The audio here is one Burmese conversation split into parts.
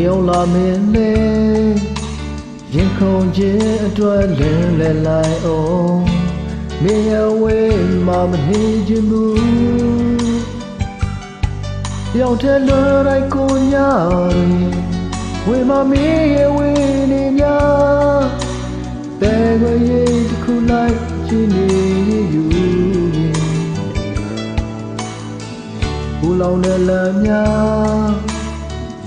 ဝင်ရောက်လာမင်းလေရင်ခုန်ခြင်းအတွက်လင်းလဲလိုက်အောင်မင်းရဲ့ဝေးမှမနေခြင်းဘူးရောက်တဲ့လွယ်လိုက်ကိုညာဝေးမှမင်းရဲ့ဝေးနေများတဲကိုရေးတစ်ခုလိုက်ခြင်းနေယူဘူလောင်တဲ့လမ်းများ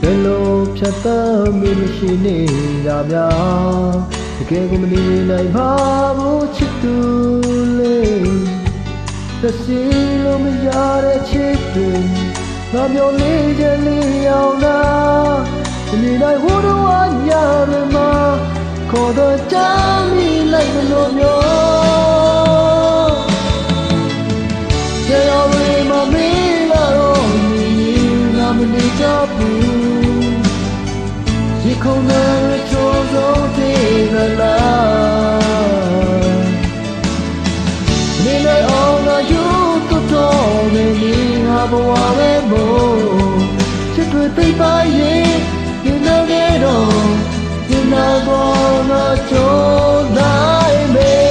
ဘယ်လိုဖြတ်သန်းမင်းမရှိနေကြဗျာတကယ်ကိုမနေနိုင်ပါဘူးချစ်သူလေးသက်စီလို့မရတဲ့ချစ်တွေငါပြောနေကြလေးအောင်လားဒီနေ့ဟိုတော့အညာရမခေါ်တော့ချမ်းမိလိုက်မလို့မျိုးကြေရော်ရီမမေးလာတော့ငါမနေကြဘူးဒီခုံနဲ့ချိုးဆုံးသေးလားနေလိုက်အောင်ငါယူတော့နေနေငါဘဝပဲမို့ချစ်တွေသိပါရဲ့ဒီနောက်တော့ဒီနောက်တော့ငါချိုးနိုင်မယ်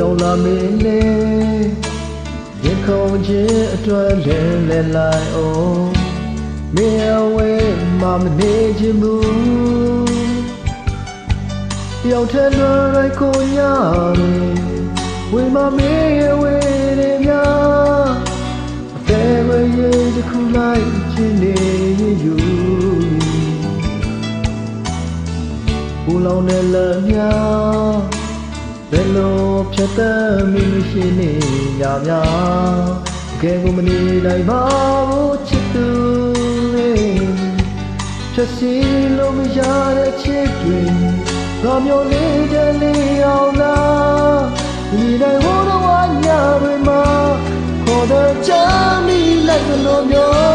ရောက်လာမင်းလေရင်ခုန်ခြင်းအတွက်လင်းလဲလိုက်အောင်မင်းအဝေးမှမနေခြင်းဘူးရောက်တဲ့လွယ်လိုက်ကိုညာဝေးမမင်းရဲ့ဝေးနေများအသေးဝေးရဲ့တစ်ခုလိုက်ခြင်းနေယူဘူလောင်တဲ့လမ်းများဘယ်လိုဖြတ်သန်းမင်းမရှိနေကြများတကယ်ကိုမနေနိုင်ပါဘူးချစ်သူလေးဖြတ်စီလို့မရတဲ့ချစ်တွေငါမျိုးလေးတလေးအောင်လားဒီတိုင်းဟိုတော့ညာတွေမှာခေါ်တဲ့ချမ်းမိလိုက်လို့မျိုး